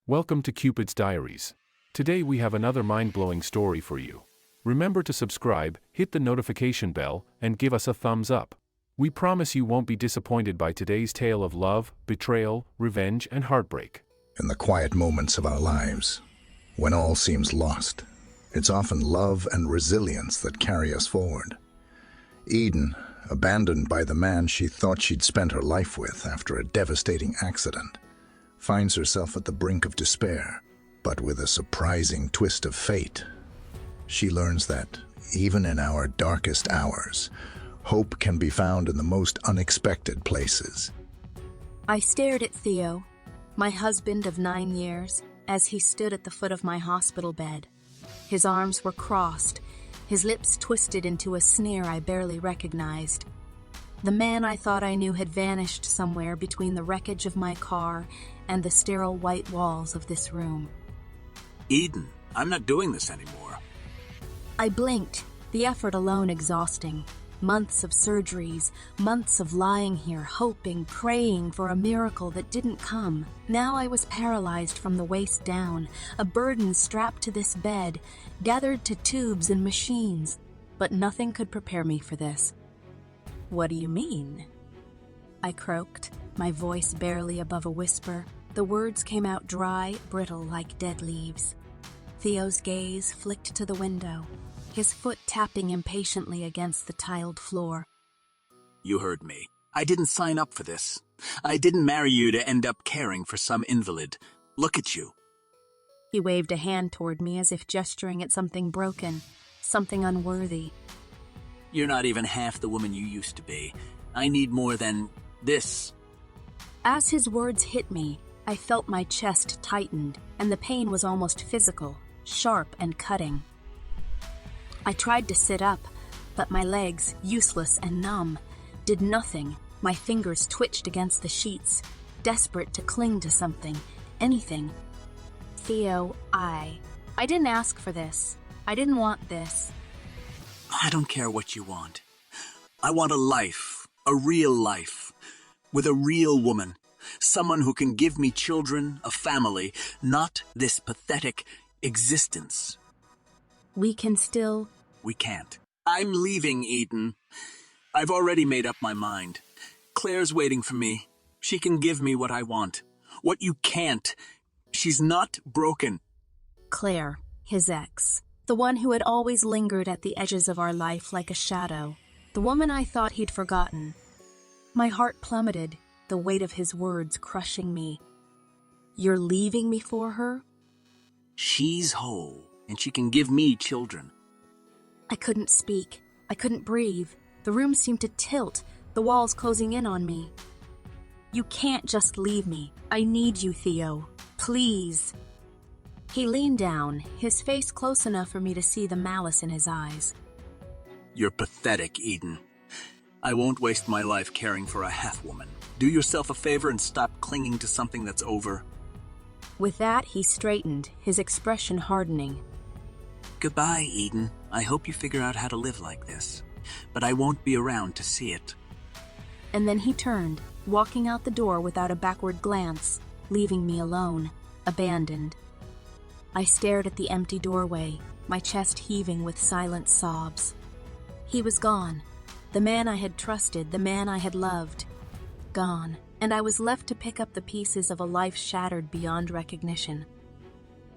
Welcome to Cupid's Diaries. Today we have another mind-blowing story for you. Remember to subscribe, hit the notification bell, and give us a thumbs up. We promise you won't be disappointed by today's tale of love, betrayal, revenge, and heartbreak. In the quiet moments of our lives, when all seems lost, it's often love and resilience that carry us forward. Eden, abandoned by the man she thought she'd spent her life with after a devastating accident, finds herself at the brink of despair. But with a surprising twist of fate, she learns that, even in our darkest hours, hope can be found in the most unexpected places. I stared at Theo, my husband of 9 years, as he stood at the foot of my hospital bed. His arms were crossed, his lips twisted into a sneer I barely recognized. The man I thought I knew had vanished somewhere between the wreckage of my car and the sterile white walls of this room. Eden, I'm not doing this anymore. I blinked, the effort alone exhausting. Months of surgeries, months of lying here, hoping, praying for a miracle that didn't come. Now I was paralyzed from the waist down, a burden strapped to this bed, gathered to tubes and machines. But nothing could prepare me for this. "What do you mean?" I croaked, my voice barely above a whisper. The words came out dry, brittle like dead leaves. Theo's gaze flicked to the window, his foot tapping impatiently against the tiled floor. You heard me. I didn't sign up for this. I didn't marry you to end up caring for some invalid. Look at you. He waved a hand toward me as if gesturing at something broken, something unworthy. You're not even half the woman you used to be. I need more than this. As his words hit me, I felt my chest tightened, and the pain was almost physical, sharp and cutting. I tried to sit up, but my legs, useless and numb, did nothing. My fingers twitched against the sheets, desperate to cling to something, anything. Theo, I didn't ask for this. I didn't want this. I don't care what you want. I want a life, a real life, with a real woman, someone who can give me children, a family, not this pathetic existence. We can't. I'm leaving, Eden. I've already made up my mind. Claire's waiting for me. She can give me what I want. What you can't. She's not broken. Claire, his ex, the one who had always lingered at the edges of our life like a shadow, the woman I thought he'd forgotten. My heart plummeted, the weight of his words crushing me. You're leaving me for her? She's whole, and she can give me children. I couldn't speak. I couldn't breathe. The room seemed to tilt, the walls closing in on me. You can't just leave me. I need you, Theo. Please. He leaned down, his face close enough for me to see the malice in his eyes. You're pathetic, Eden. I won't waste my life caring for a half-woman. Do yourself a favor and stop clinging to something that's over. With that, he straightened, his expression hardening. Goodbye, Eden. I hope you figure out how to live like this. But I won't be around to see it. And then he turned, walking out the door without a backward glance, leaving me alone, abandoned. I stared at the empty doorway, my chest heaving with silent sobs. He was gone. The man I had trusted, the man I had loved. Gone, and I was left to pick up the pieces of a life shattered beyond recognition.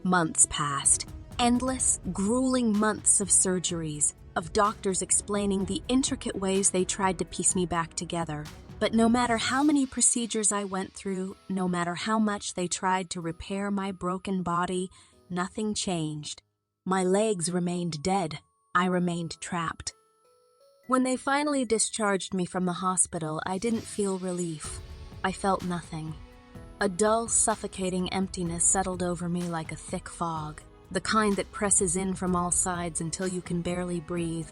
Months passed. Endless, grueling months of surgeries, of doctors explaining the intricate ways they tried to piece me back together. But no matter how many procedures I went through, no matter how much they tried to repair my broken body, nothing changed. My legs remained dead. I remained trapped. When they finally discharged me from the hospital, I didn't feel relief. I felt nothing. A dull, suffocating emptiness settled over me like a thick fog, the kind that presses in from all sides until you can barely breathe.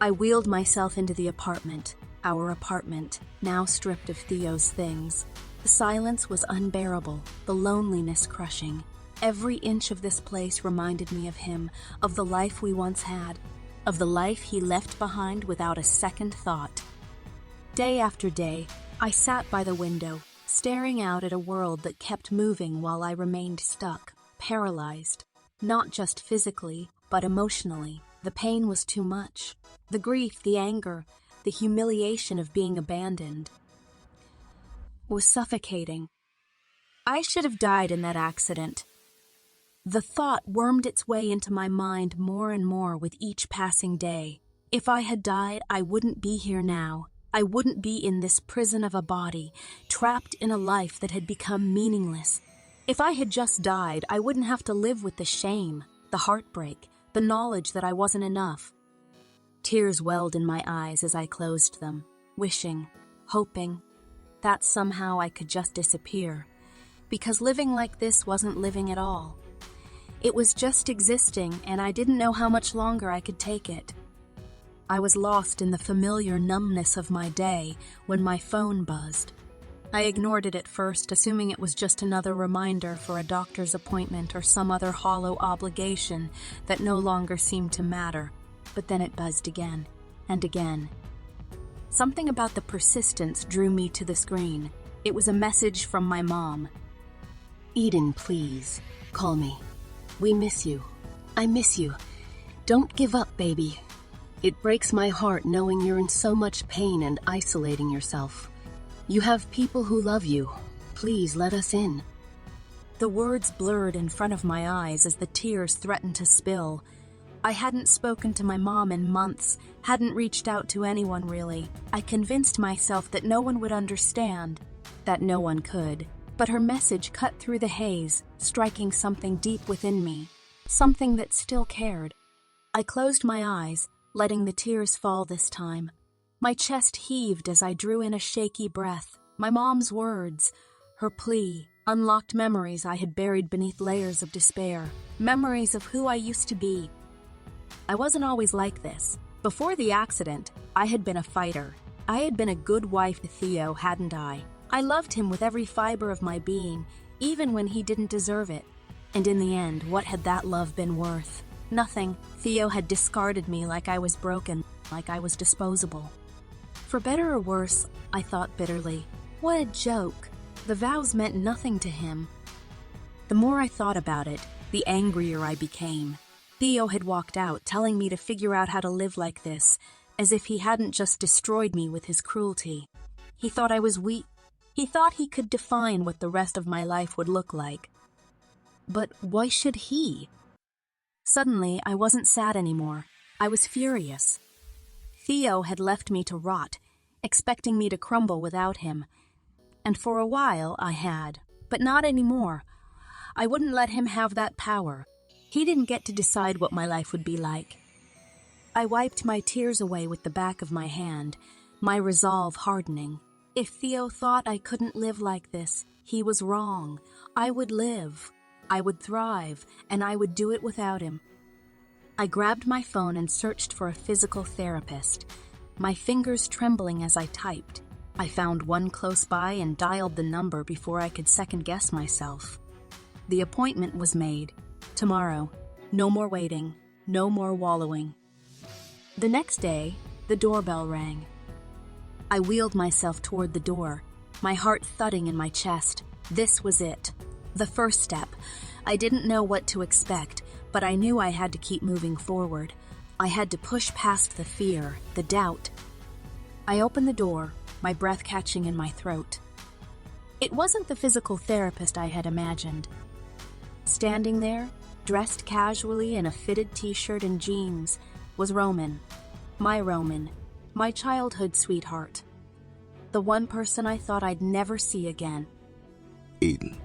I wheeled myself into the apartment, our apartment, now stripped of Theo's things. The silence was unbearable, the loneliness crushing. Every inch of this place reminded me of him, of the life we once had, of the life he left behind without a second thought. Day after day, I sat by the window, staring out at a world that kept moving while I remained stuck, paralyzed. Not just physically, but emotionally. The pain was too much. The grief, the anger, the humiliation of being abandoned was suffocating. I should have died in that accident. The thought wormed its way into my mind more and more with each passing day. If I had died, I wouldn't be here now. I wouldn't be in this prison of a body, trapped in a life that had become meaningless. If I had just died, I wouldn't have to live with the shame, the heartbreak, the knowledge that I wasn't enough. Tears welled in my eyes as I closed them, wishing, hoping, that somehow I could just disappear. Because living like this wasn't living at all. It was just existing, and I didn't know how much longer I could take it. I was lost in the familiar numbness of my day when my phone buzzed. I ignored it at first, assuming it was just another reminder for a doctor's appointment or some other hollow obligation that no longer seemed to matter. But then it buzzed again and again. Something about the persistence drew me to the screen. It was a message from my mom. Eden, please, call me. We miss you. I miss you. Don't give up, baby. It breaks my heart knowing you're in so much pain and isolating yourself. You have people who love you. Please let us in. The words blurred in front of my eyes as the tears threatened to spill. I hadn't spoken to my mom in months, hadn't reached out to anyone really. I convinced myself that no one would understand, that no one could. But her message cut through the haze, striking something deep within me, something that still cared. I closed my eyes, letting the tears fall this time. My chest heaved as I drew in a shaky breath. My mom's words, her plea, unlocked memories I had buried beneath layers of despair, memories of who I used to be. I wasn't always like this. Before the accident, I had been a fighter. I had been a good wife to Theo, hadn't I? I loved him with every fiber of my being, even when he didn't deserve it. And in the end, what had that love been worth? Nothing. Theo had discarded me like I was broken, like I was disposable. For better or worse, I thought bitterly. What a joke. The vows meant nothing to him. The more I thought about it, the angrier I became. Theo had walked out, telling me to figure out how to live like this, as if he hadn't just destroyed me with his cruelty. He thought I was weak. He thought he could define what the rest of my life would look like. But why should he? Suddenly, I wasn't sad anymore. I was furious. Theo had left me to rot, expecting me to crumble without him. And for a while, I had. But not anymore. I wouldn't let him have that power. He didn't get to decide what my life would be like. I wiped my tears away with the back of my hand, my resolve hardening. If Theo thought I couldn't live like this, he was wrong. I would live. I would thrive, and I would do it without him. I grabbed my phone and searched for a physical therapist, my fingers trembling as I typed. I found one close by and dialed the number before I could second-guess myself. The appointment was made. Tomorrow. No more waiting. No more wallowing. The next day, the doorbell rang. I wheeled myself toward the door, my heart thudding in my chest. This was it. The first step. I didn't know what to expect, but I knew I had to keep moving forward. I had to push past the fear, the doubt. I opened the door, my breath catching in my throat. It wasn't the physical therapist I had imagined. Standing there, dressed casually in a fitted t-shirt and jeans, was Roman, my childhood sweetheart. The one person I thought I'd never see again. Eden.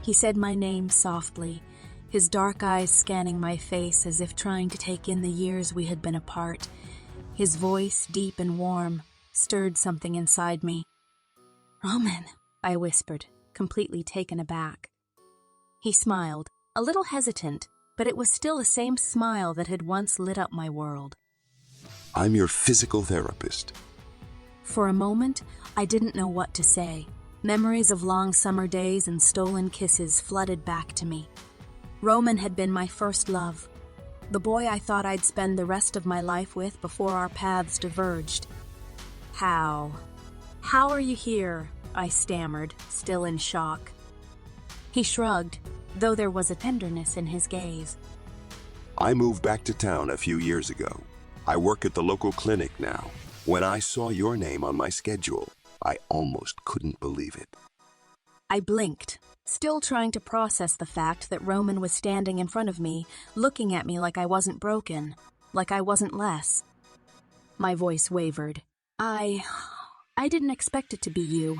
He said my name softly, his dark eyes scanning my face as if trying to take in the years we had been apart. His voice, deep and warm, stirred something inside me. "Roman," I whispered, completely taken aback. He smiled, a little hesitant, but it was still the same smile that had once lit up my world. I'm your physical therapist. For a moment, I didn't know what to say. Memories of long summer days and stolen kisses flooded back to me. Roman had been my first love, the boy I thought I'd spend the rest of my life with before our paths diverged. How are you here?" I stammered, still in shock. He shrugged, though there was a tenderness in his gaze. I moved back to town a few years ago. I work at the local clinic now. When I saw your name on my schedule, I almost couldn't believe it. I blinked, still trying to process the fact that Roman was standing in front of me, looking at me like I wasn't broken, like I wasn't less. My voice wavered. I didn't expect it to be you.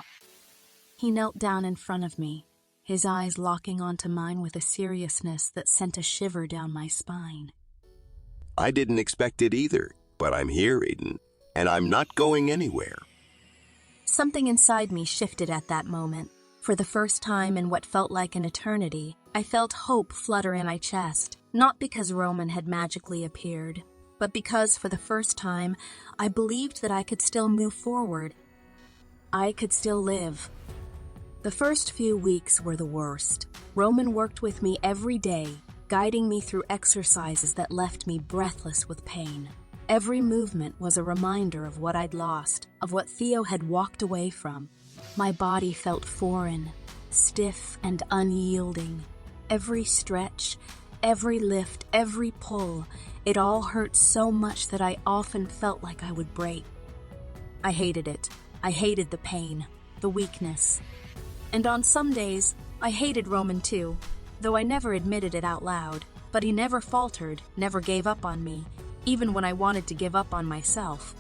He knelt down in front of me, his eyes locking onto mine with a seriousness that sent a shiver down my spine. I didn't expect it either, but I'm here, Eden, and I'm not going anywhere. Something inside me shifted at that moment. For the first time in what felt like an eternity, I felt hope flutter in my chest, not because Roman had magically appeared, but because for the first time, I believed that I could still move forward. I could still live. The first few weeks were the worst. Roman worked with me every day, guiding me through exercises that left me breathless with pain. Every movement was a reminder of what I'd lost, of what Theo had walked away from. My body felt foreign, stiff and unyielding. Every stretch, every lift, every pull, it all hurt so much that I often felt like I would break. I hated it. I hated the pain, the weakness. And on some days, I hated Roman too, though I never admitted it out loud. But he never faltered, never gave up on me, even when I wanted to give up on myself.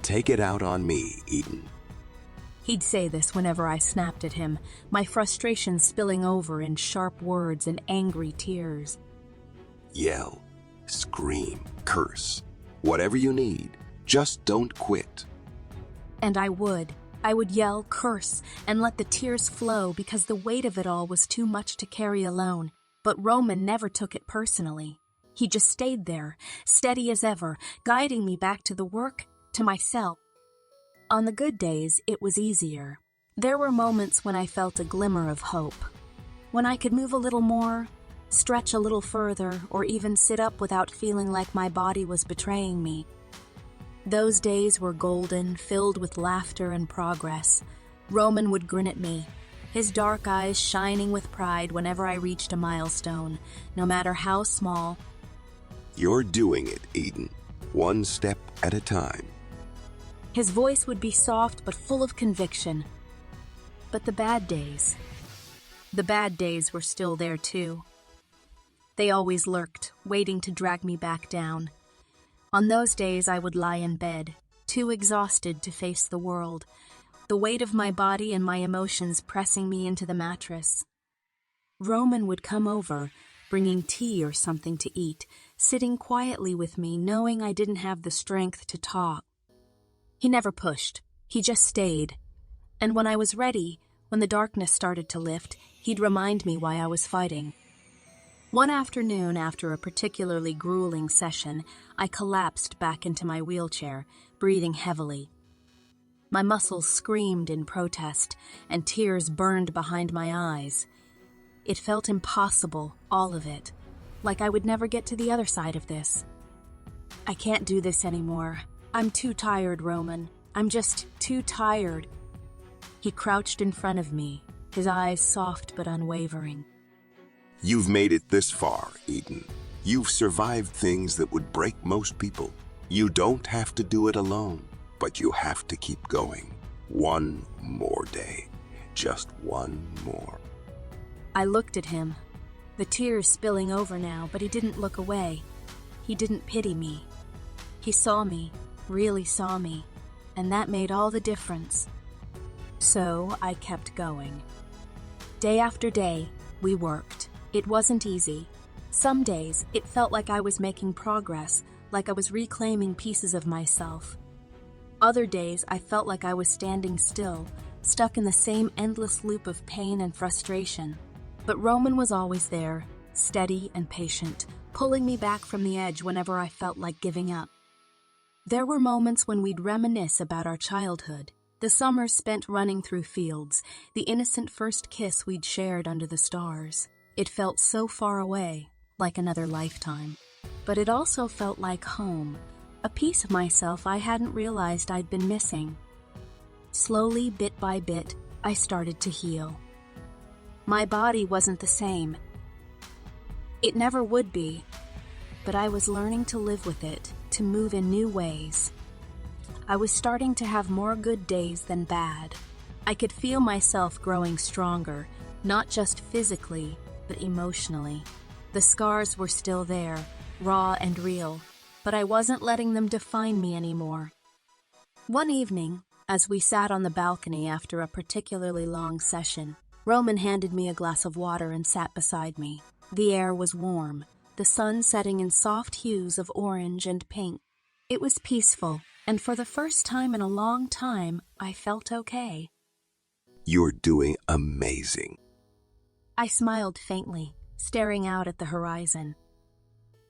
Take it out on me, Eden. He'd say this whenever I snapped at him, my frustration spilling over in sharp words and angry tears. Yell, scream, curse, whatever you need. Just don't quit. And I would. I would yell, curse, and let the tears flow because the weight of it all was too much to carry alone. But Roman never took it personally. He just stayed there, steady as ever, guiding me back to the work, to myself. On the good days, it was easier. There were moments when I felt a glimmer of hope. When I could move a little more, stretch a little further, or even sit up without feeling like my body was betraying me. Those days were golden, filled with laughter and progress. Roman would grin at me, his dark eyes shining with pride whenever I reached a milestone, no matter how small. You're doing it, Eden, one step at a time. His voice would be soft but full of conviction. But the bad days were still there too. They always lurked, waiting to drag me back down. On those days I would lie in bed, too exhausted to face the world, the weight of my body and my emotions pressing me into the mattress. Roman would come over, bringing tea or something to eat, sitting quietly with me, knowing I didn't have the strength to talk. He never pushed. He just stayed. And when I was ready, when the darkness started to lift, he'd remind me why I was fighting. One afternoon, after a particularly grueling session, I collapsed back into my wheelchair, breathing heavily. My muscles screamed in protest, and tears burned behind my eyes. It felt impossible, all of it, like I would never get to the other side of this. I can't do this anymore. I'm too tired, Roman. I'm just too tired. He crouched in front of me, his eyes soft but unwavering. You've made it this far, Eden. You've survived things that would break most people. You don't have to do it alone, but you have to keep going. One more day. Just one more. I looked at him, the tears spilling over now, but he didn't look away. He didn't pity me. He saw me, really saw me, and that made all the difference. So I kept going. Day after day, we worked. It wasn't easy. Some days, it felt like I was making progress, like I was reclaiming pieces of myself. Other days, I felt like I was standing still, stuck in the same endless loop of pain and frustration. But Roman was always there, steady and patient, pulling me back from the edge whenever I felt like giving up. There were moments when we'd reminisce about our childhood, the summers spent running through fields, the innocent first kiss we'd shared under the stars. It felt so far away, like another lifetime. But it also felt like home, a piece of myself I hadn't realized I'd been missing. Slowly, bit by bit, I started to heal. My body wasn't the same. It never would be, but I was learning to live with it, to move in new ways. I was starting to have more good days than bad. I could feel myself growing stronger, not just physically, but emotionally. The scars were still there, raw and real, but I wasn't letting them define me anymore. One evening, as we sat on the balcony after a particularly long session, Roman handed me a glass of water and sat beside me. The air was warm, the sun setting in soft hues of orange and pink. It was peaceful, and for the first time in a long time, I felt okay. You're doing amazing. I smiled faintly, staring out at the horizon.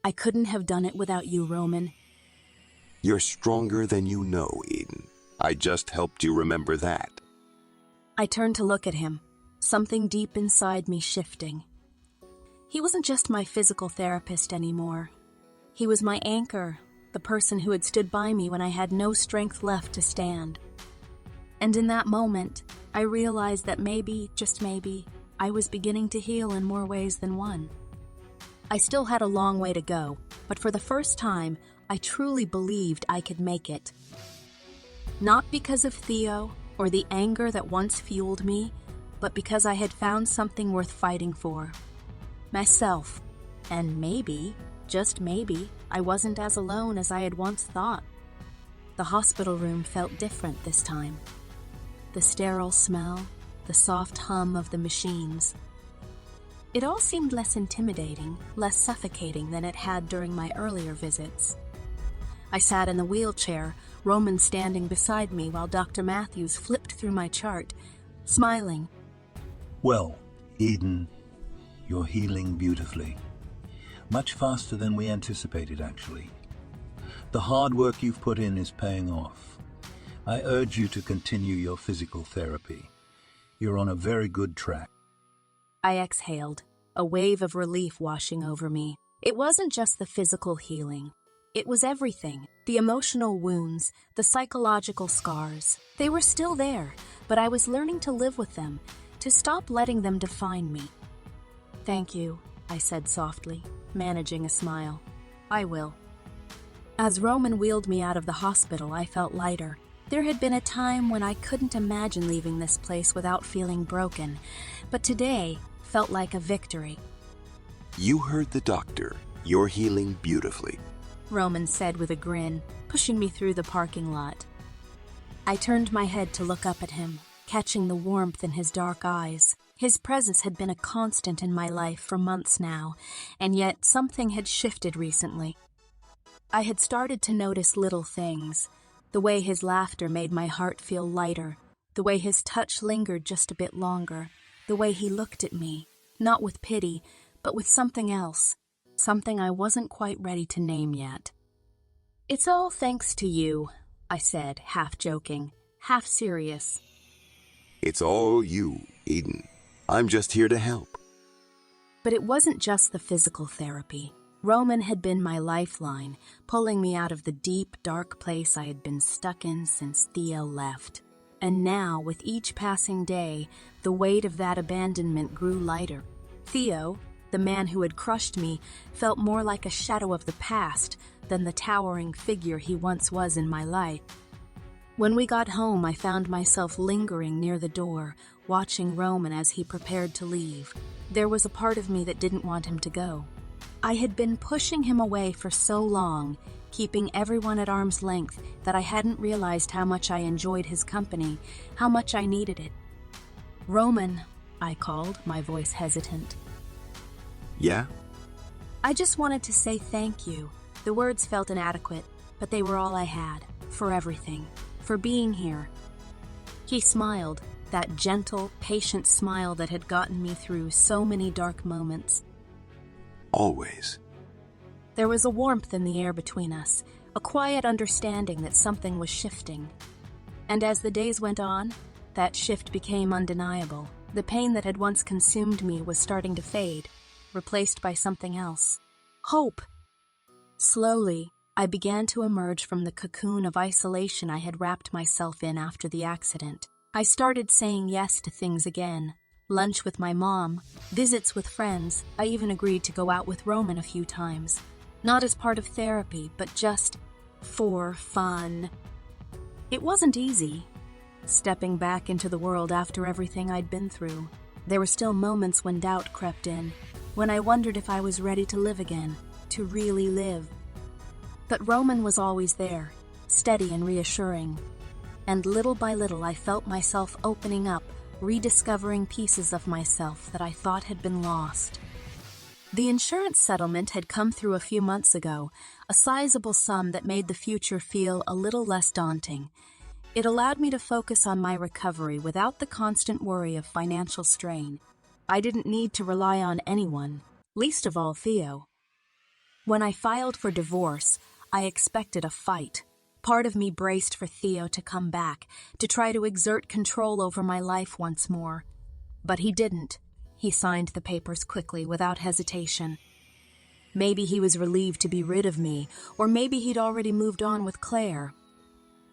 I couldn't have done it without you, Roman. You're stronger than you know, Eden. I just helped you remember that. I turned to look at him, something deep inside me shifting. He wasn't just my physical therapist anymore. He was my anchor, the person who had stood by me when I had no strength left to stand. And in that moment, I realized that maybe, just maybe, I was beginning to heal in more ways than one. I still had a long way to go, but for the first time, I truly believed I could make it. Not because of Theo or the anger that once fueled me, but because I had found something worth fighting for. Myself. And maybe, just maybe, I wasn't as alone as I had once thought. The hospital room felt different this time. The sterile smell, the soft hum of the machines. It all seemed less intimidating, less suffocating than it had during my earlier visits. I sat in the wheelchair, Roman standing beside me while Dr. Matthews flipped through my chart, smiling. Well, Eden, you're healing beautifully. Much faster than we anticipated, actually. The hard work you've put in is paying off. I urge you to continue your physical therapy. You're on a very good track. I exhaled, a wave of relief washing over me. It wasn't just the physical healing. It was everything. The emotional wounds, the psychological scars. They were still there, but I was learning to live with them, to stop letting them define me. Thank you, I said softly, managing a smile. I will. As Roman wheeled me out of the hospital, I felt lighter. There had been a time when I couldn't imagine leaving this place without feeling broken, but today felt like a victory. You heard the doctor. You're healing beautifully. Roman said with a grin, pushing me through the parking lot. I turned my head to look up at him, catching the warmth in his dark eyes. His presence had been a constant in my life for months now, and yet something had shifted recently. I had started to notice little things, the way his laughter made my heart feel lighter, the way his touch lingered just a bit longer, the way he looked at me, not with pity, but with something else. Something I wasn't quite ready to name yet. It's all thanks to you, I said, half joking, half serious. It's all you, Eden. I'm just here to help. But it wasn't just the physical therapy. Roman had been my lifeline, pulling me out of the deep, dark place I had been stuck in since Theo left. And now, with each passing day, the weight of that abandonment grew lighter. Theo, the man who had crushed me, felt more like a shadow of the past than the towering figure he once was in my life. When we got home, I found myself lingering near the door, watching Roman as he prepared to leave. There was a part of me that didn't want him to go. I had been pushing him away for so long, keeping everyone at arm's length, that I hadn't realized how much I enjoyed his company, how much I needed it. Roman, I called, my voice hesitant. Yeah? I just wanted to say thank you. The words felt inadequate, but they were all I had, for everything, for being here. He smiled, that gentle, patient smile that had gotten me through so many dark moments. Always. There was a warmth in the air between us, a quiet understanding that something was shifting. And as the days went on, that shift became undeniable. The pain that had once consumed me was starting to fade, replaced by something else. Hope! Slowly, I began to emerge from the cocoon of isolation I had wrapped myself in after the accident. I started saying yes to things again. Lunch with my mom, visits with friends. I even agreed to go out with Roman a few times. Not as part of therapy, but just for fun. It wasn't easy, stepping back into the world after everything I'd been through. There were still moments when doubt crept in, when I wondered if I was ready to live again, to really live. But Roman was always there, steady and reassuring. And little by little I felt myself opening up, rediscovering pieces of myself that I thought had been lost. The insurance settlement had come through a few months ago, a sizable sum that made the future feel a little less daunting. It allowed me to focus on my recovery without the constant worry of financial strain. I didn't need to rely on anyone, least of all Theo. When I filed for divorce, I expected a fight. Part of me braced for Theo to come back, to try to exert control over my life once more. But he didn't. He signed the papers quickly, without hesitation. Maybe he was relieved to be rid of me, or maybe he'd already moved on with Claire.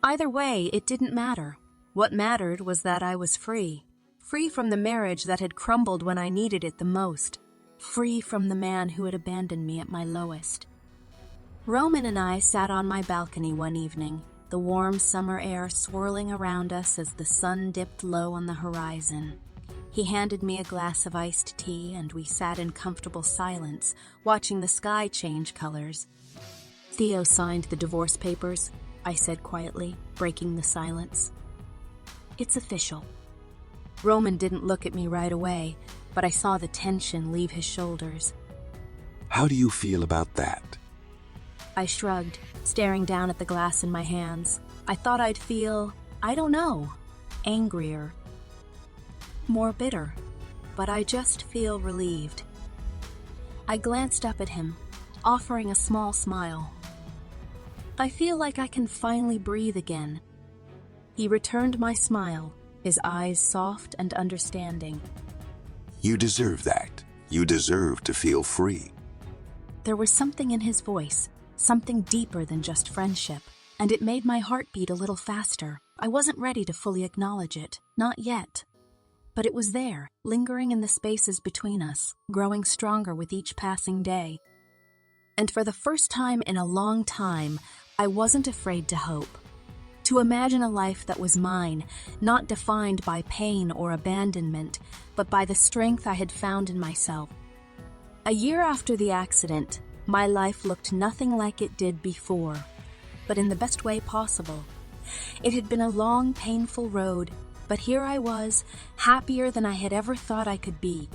Either way, it didn't matter. What mattered was that I was free. Free from the marriage that had crumbled when I needed it the most. Free from the man who had abandoned me at my lowest. Roman and I sat on my balcony one evening, the warm summer air swirling around us as the sun dipped low on the horizon. He handed me a glass of iced tea, and we sat in comfortable silence, watching the sky change colors. Theo signed the divorce papers, I said quietly, breaking the silence. It's official. Roman didn't look at me right away, but I saw the tension leave his shoulders. How do you feel about that? I shrugged, staring down at the glass in my hands. I thought I'd feel, I don't know, angrier, more bitter, but I just feel relieved. I glanced up at him, offering a small smile. I feel like I can finally breathe again. He returned my smile, his eyes soft and understanding. You deserve that. You deserve to feel free. There was something in his voice, something deeper than just friendship, and it made my heart beat a little faster. I wasn't ready to fully acknowledge it, not yet. But it was there, lingering in the spaces between us, growing stronger with each passing day. And for the first time in a long time, I wasn't afraid to hope. To imagine a life that was mine, not defined by pain or abandonment, but by the strength I had found in myself. A year after the accident, my life looked nothing like it did before, but in the best way possible. It had been a long, painful road, but here I was, happier than I had ever thought I could be.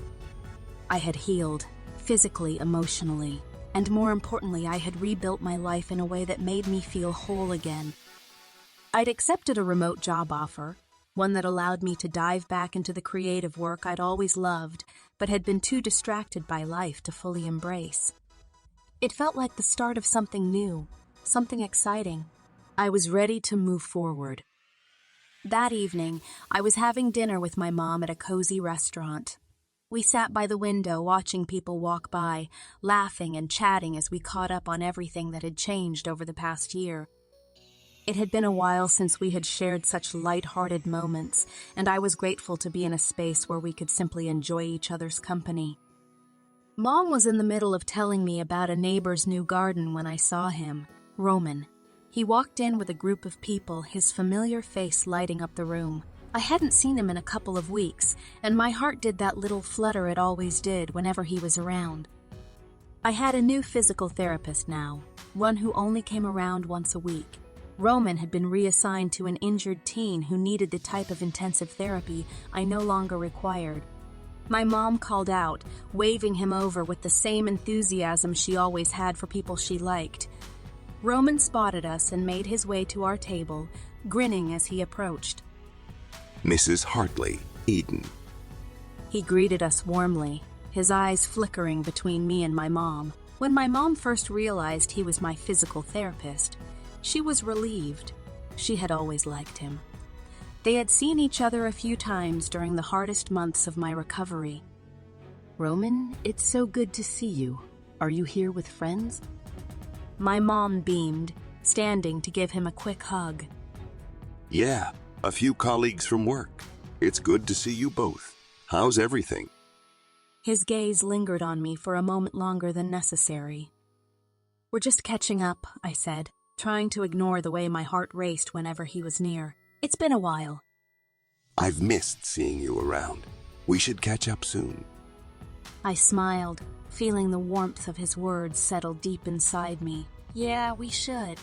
I had healed, physically, emotionally, and more importantly, I had rebuilt my life in a way that made me feel whole again. I'd accepted a remote job offer, one that allowed me to dive back into the creative work I'd always loved, but had been too distracted by life to fully embrace. It felt like the start of something new, something exciting. I was ready to move forward. That evening, I was having dinner with my mom at a cozy restaurant. We sat by the window watching people walk by, laughing and chatting as we caught up on everything that had changed over the past year. It had been a while since we had shared such light-hearted moments, and I was grateful to be in a space where we could simply enjoy each other's company. Mom was in the middle of telling me about a neighbor's new garden when I saw him, Roman. He walked in with a group of people, his familiar face lighting up the room. I hadn't seen him in a couple of weeks, and my heart did that little flutter it always did whenever he was around. I had a new physical therapist now, one who only came around once a week. Roman had been reassigned to an injured teen who needed the type of intensive therapy I no longer required. My mom called out, waving him over with the same enthusiasm she always had for people she liked. Roman spotted us and made his way to our table, grinning as he approached. Mrs. Hartley, Eden. He greeted us warmly, his eyes flickering between me and my mom. When my mom first realized he was my physical therapist, she was relieved. She had always liked him. They had seen each other a few times during the hardest months of my recovery. Roman, it's so good to see you. Are you here with friends? My mom beamed, standing to give him a quick hug. Yeah, a few colleagues from work. It's good to see you both. How's everything? His gaze lingered on me for a moment longer than necessary. We're just catching up, I said, trying to ignore the way my heart raced whenever he was near. It's been a while. I've missed seeing you around. We should catch up soon. I smiled, feeling the warmth of his words settle deep inside me. Yeah, we should.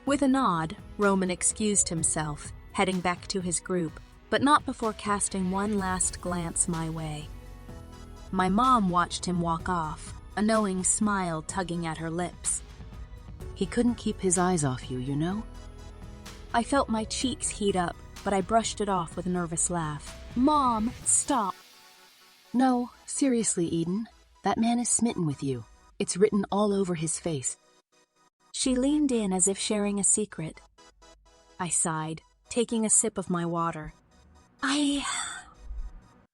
With a nod, Roman excused himself, heading back to his group, but not before casting one last glance my way. My mom watched him walk off, a knowing smile tugging at her lips. He couldn't keep his eyes off you, you know? I felt my cheeks heat up, but I brushed it off with a nervous laugh. Mom, stop. No, seriously, Eden. That man is smitten with you. It's written all over his face. She leaned in as if sharing a secret. I sighed, taking a sip of my water. I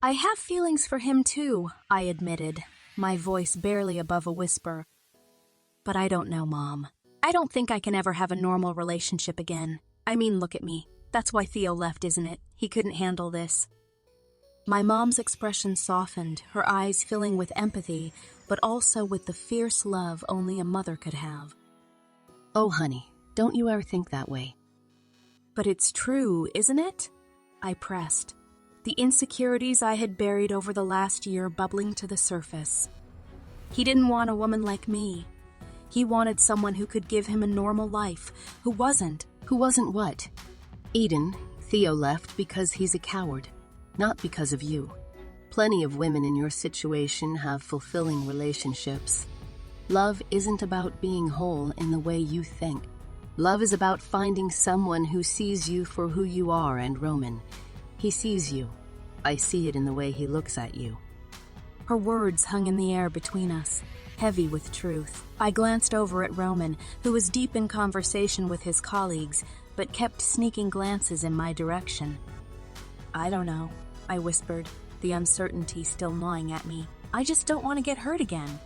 have feelings for him too, I admitted, my voice barely above a whisper. But I don't know, Mom. I don't think I can ever have a normal relationship again. I mean, look at me. That's why Theo left, isn't it? He couldn't handle this. My mom's expression softened, her eyes filling with empathy, but also with the fierce love only a mother could have. Oh, honey, don't you ever think that way. But it's true, isn't it? I pressed, the insecurities I had buried over the last year bubbling to the surface. He didn't want a woman like me. He wanted someone who could give him a normal life, who wasn't. Who wasn't what? Eden, Theo left because he's a coward, not because of you. Plenty of women in your situation have fulfilling relationships. Love isn't about being whole in the way you think. Love is about finding someone who sees you for who you are, and Roman, he sees you. I see it in the way he looks at you. Her words hung in the air between us, heavy with truth. I glanced over at Roman, who was deep in conversation with his colleagues, but kept sneaking glances in my direction. I don't know, I whispered, the uncertainty still gnawing at me. I just don't want to get hurt again.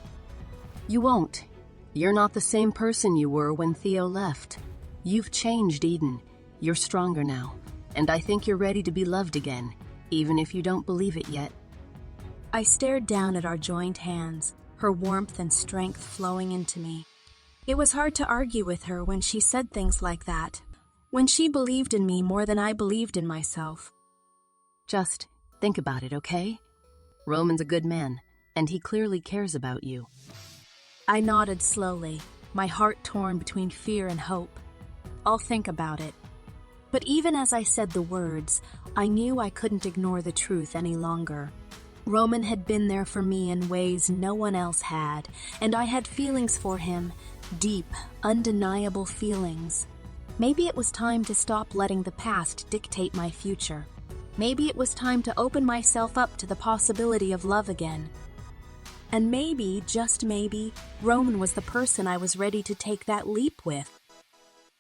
You won't. You're not the same person you were when Theo left. You've changed, Eden. You're stronger now, and I think you're ready to be loved again, even if you don't believe it yet. I stared down at our joined hands, her warmth and strength flowing into me. It was hard to argue with her when she said things like that, when she believed in me more than I believed in myself. Just think about it, okay? Roman's a good man, and he clearly cares about you. I nodded slowly, my heart torn between fear and hope. I'll think about it. But even as I said the words, I knew I couldn't ignore the truth any longer. Roman had been there for me in ways no one else had, and I had feelings for him, deep, undeniable feelings. Maybe it was time to stop letting the past dictate my future. Maybe it was time to open myself up to the possibility of love again. And maybe, just maybe, Roman was the person I was ready to take that leap with.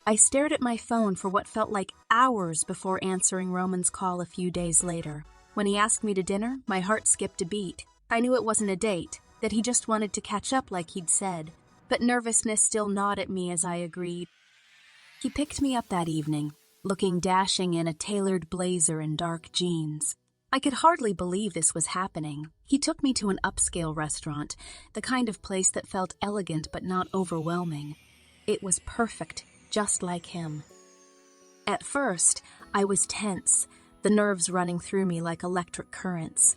I stared at my phone for what felt like hours before answering Roman's call a few days later. When he asked me to dinner, my heart skipped a beat. I knew it wasn't a date, that he just wanted to catch up like he'd said, but nervousness still gnawed at me as I agreed. He picked me up that evening, looking dashing in a tailored blazer and dark jeans. I could hardly believe this was happening. He took me to an upscale restaurant, the kind of place that felt elegant but not overwhelming. It was perfect, just like him. At first, I was tense, the nerves running through me like electric currents.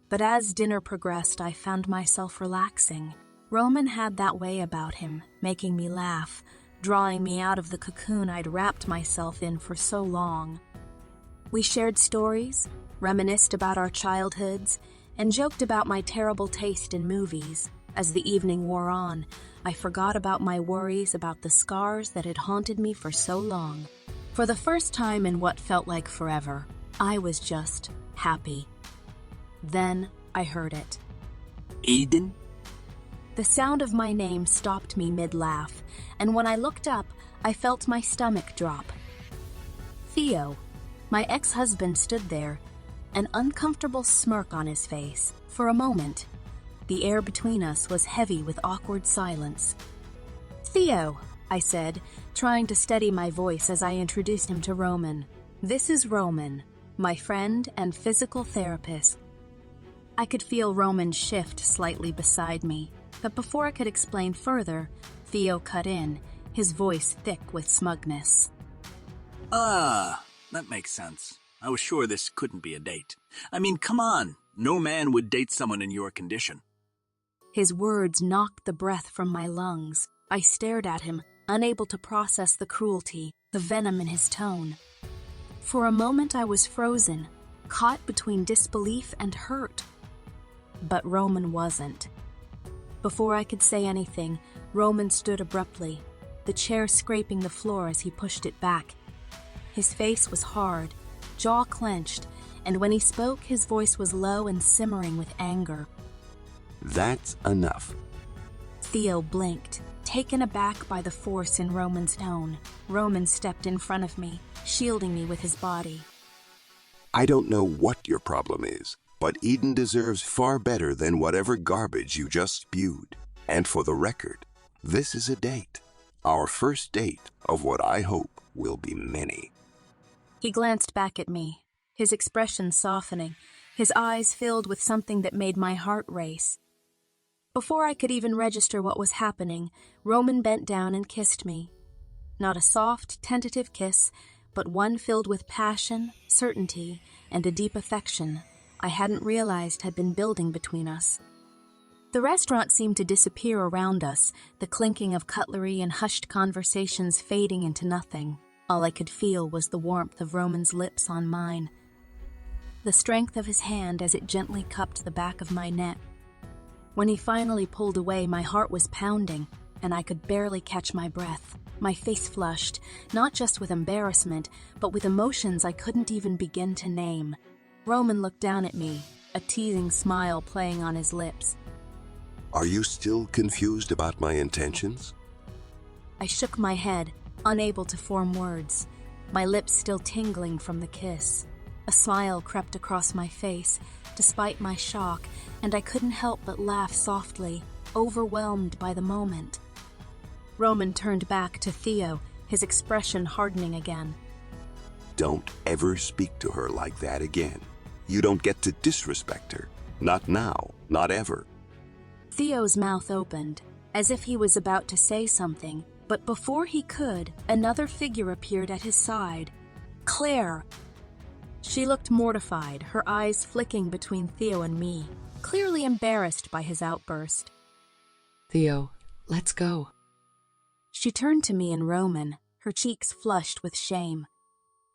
But as dinner progressed, I found myself relaxing. Roman had that way about him, making me laugh, drawing me out of the cocoon I'd wrapped myself in for so long. We shared stories, reminisced about our childhoods, and joked about my terrible taste in movies. As the evening wore on, I forgot about my worries about the scars that had haunted me for so long. For the first time in what felt like forever, I was just happy. Then I heard it. Eden? The sound of my name stopped me mid-laugh, and when I looked up, I felt my stomach drop. Theo, my ex-husband, stood there, an uncomfortable smirk on his face. For a moment, the air between us was heavy with awkward silence. Theo, I said, trying to steady my voice as I introduced him to Roman. This is Roman, my friend and physical therapist. I could feel Roman shift slightly beside me, but before I could explain further, Theo cut in, his voice thick with smugness. Ah, that makes sense. I was sure this couldn't be a date. I mean, come on. No man would date someone in your condition. His words knocked the breath from my lungs. I stared at him, unable to process the cruelty, the venom in his tone. For a moment I was frozen, caught between disbelief and hurt. But Roman wasn't. Before I could say anything, Roman stood abruptly, the chair scraping the floor as he pushed it back. His face was hard, jaw clenched, and when he spoke, his voice was low and simmering with anger. That's enough. Theo blinked, taken aback by the force in Roman's tone. Roman stepped in front of me, shielding me with his body. I don't know what your problem is, but Eden deserves far better than whatever garbage you just spewed. And for the record, this is a date. Our first date of what I hope will be many. He glanced back at me, his expression softening, his eyes filled with something that made my heart race. Before I could even register what was happening, Roman bent down and kissed me. Not a soft, tentative kiss, but one filled with passion, certainty, and a deep affection I hadn't realized had been building between us. The restaurant seemed to disappear around us, the clinking of cutlery and hushed conversations fading into nothing. All I could feel was the warmth of Roman's lips on mine, the strength of his hand as it gently cupped the back of my neck. When he finally pulled away, my heart was pounding, and I could barely catch my breath. My face flushed, not just with embarrassment, but with emotions I couldn't even begin to name. Roman looked down at me, a teasing smile playing on his lips. Are you still confused about my intentions? I shook my head, unable to form words, my lips still tingling from the kiss. A smile crept across my face, despite my shock, and I couldn't help but laugh softly, overwhelmed by the moment. Roman turned back to Theo, his expression hardening again. Don't ever speak to her like that again. You don't get to disrespect her. Not now, not ever. Theo's mouth opened, as if he was about to say something, but before he could, another figure appeared at his side. Claire! She looked mortified, her eyes flicking between Theo and me, clearly embarrassed by his outburst. Theo, let's go. She turned to me and Roman, her cheeks flushed with shame.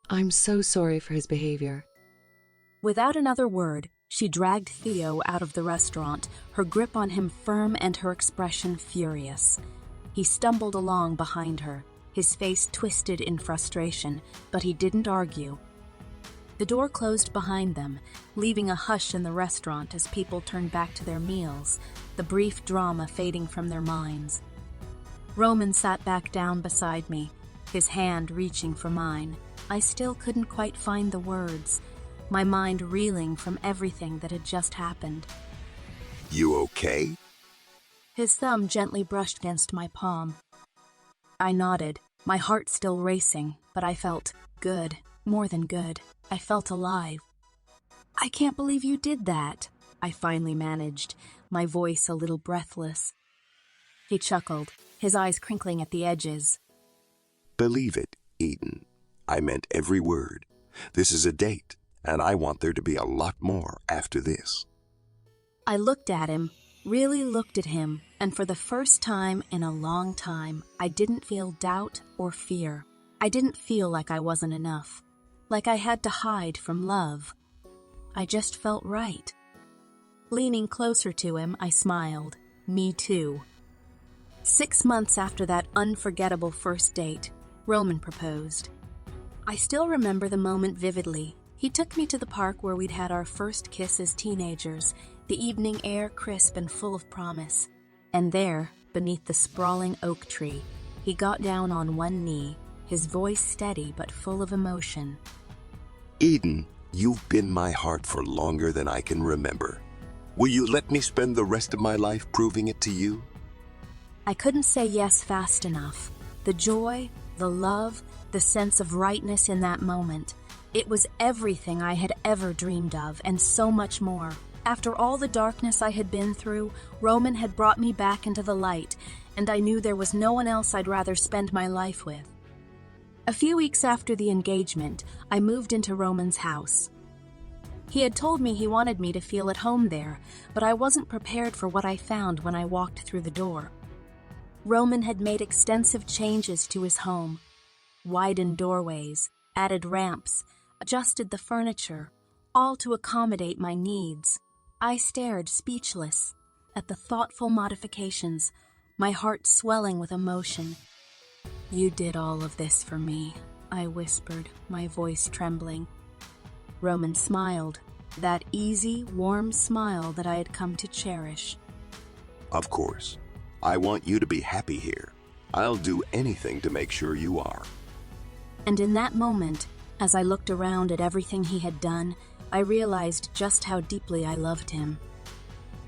I'm so sorry for his behavior. Without another word, she dragged Theo out of the restaurant, her grip on him firm and her expression furious. He stumbled along behind her, his face twisted in frustration, but he didn't argue. The door closed behind them, leaving a hush in the restaurant as people turned back to their meals, the brief drama fading from their minds. Roman sat back down beside me, his hand reaching for mine. I still couldn't quite find the words, my mind reeling from everything that had just happened. You okay? His thumb gently brushed against my palm. I nodded, my heart still racing, but I felt good, more than good. I felt alive. I can't believe you did that, I finally managed, my voice a little breathless. He chuckled, his eyes crinkling at the edges. Believe it, Eden. I meant every word. This is a date, and I want there to be a lot more after this. I looked at him, really looked at him, and for the first time in a long time, I didn't feel doubt or fear. I didn't feel like I wasn't enough, like I had to hide from love. I just felt right. Leaning closer to him, I smiled. Me too. 6 months after that unforgettable first date, Roman proposed. I still remember the moment vividly. He took me to the park where we'd had our first kiss as teenagers, the evening air crisp and full of promise. And there, beneath the sprawling oak tree, he got down on one knee, his voice steady but full of emotion. Eden, you've been my heart for longer than I can remember. Will you let me spend the rest of my life proving it to you? I couldn't say yes fast enough. The joy, the love, the sense of rightness in that moment. It was everything I had ever dreamed of, and so much more. After all the darkness I had been through, Roman had brought me back into the light, and I knew there was no one else I'd rather spend my life with. A few weeks after the engagement, I moved into Roman's house. He had told me he wanted me to feel at home there, but I wasn't prepared for what I found when I walked through the door. Roman had made extensive changes to his home. Widened doorways, added ramps, adjusted the furniture, all to accommodate my needs. I stared speechless at the thoughtful modifications, my heart swelling with emotion. "You did all of this for me," I whispered, my voice trembling. Roman smiled, that easy, warm smile that I had come to cherish. Of course. I want you to be happy here. I'll do anything to make sure you are. And in that moment, as I looked around at everything he had done, I realized just how deeply I loved him.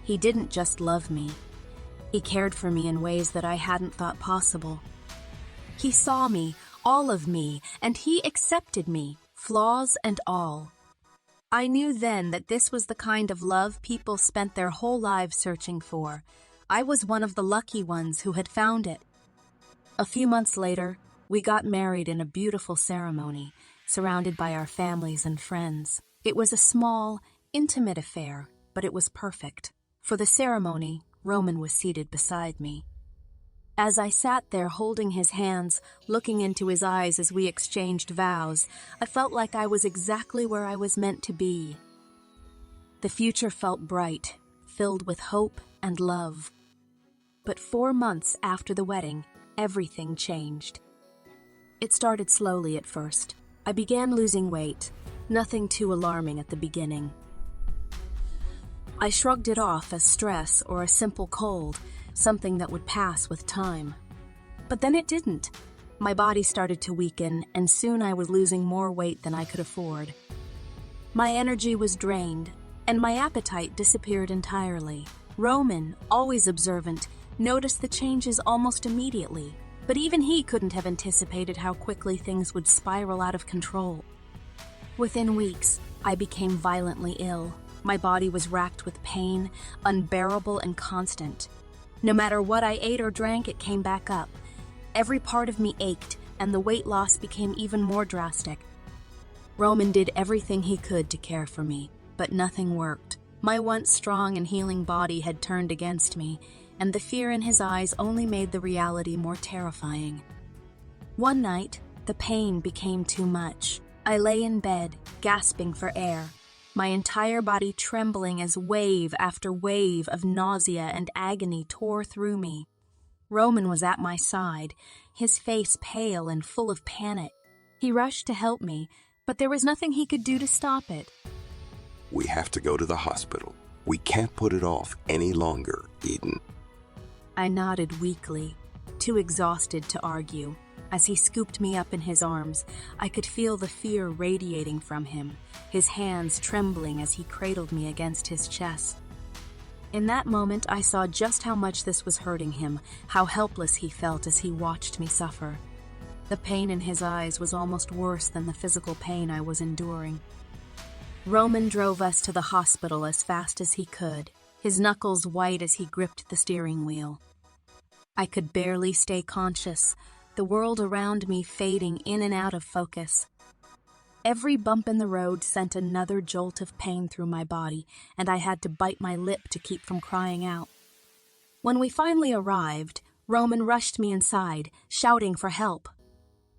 He didn't just love me. He cared for me in ways that I hadn't thought possible. He saw me, all of me, and he accepted me, flaws and all. I knew then that this was the kind of love people spent their whole lives searching for. I was one of the lucky ones who had found it. A few months later, we got married in a beautiful ceremony, surrounded by our families and friends. It was a small, intimate affair, but it was perfect. For the ceremony, Roman was seated beside me. As I sat there holding his hands, looking into his eyes as we exchanged vows, I felt like I was exactly where I was meant to be. The future felt bright, filled with hope and love. But 4 months after the wedding, everything changed. It started slowly at first. I began losing weight, nothing too alarming at the beginning. I shrugged it off as stress or a simple cold, something that would pass with time. But then it didn't. My body started to weaken, and soon I was losing more weight than I could afford. My energy was drained, and my appetite disappeared entirely. Roman, always observant, noticed the changes almost immediately, but even he couldn't have anticipated how quickly things would spiral out of control. Within weeks, I became violently ill. My body was racked with pain, unbearable and constant. No matter what I ate or drank, it came back up. Every part of me ached, and the weight loss became even more drastic. Roman did everything he could to care for me, but nothing worked. My once strong and healing body had turned against me, and the fear in his eyes only made the reality more terrifying. One night, the pain became too much. I lay in bed, gasping for air, my entire body trembling as wave after wave of nausea and agony tore through me. Roman was at my side, his face pale and full of panic. He rushed to help me, but there was nothing he could do to stop it. We have to go to the hospital. We can't put it off any longer, Eden. I nodded weakly, too exhausted to argue. As he scooped me up in his arms, I could feel the fear radiating from him, his hands trembling as he cradled me against his chest. In that moment, I saw just how much this was hurting him, how helpless he felt as he watched me suffer. The pain in his eyes was almost worse than the physical pain I was enduring. Roman drove us to the hospital as fast as he could, his knuckles white as he gripped the steering wheel. I could barely stay conscious, the world around me fading in and out of focus. Every bump in the road sent another jolt of pain through my body, and I had to bite my lip to keep from crying out. When we finally arrived, Roman rushed me inside, shouting for help.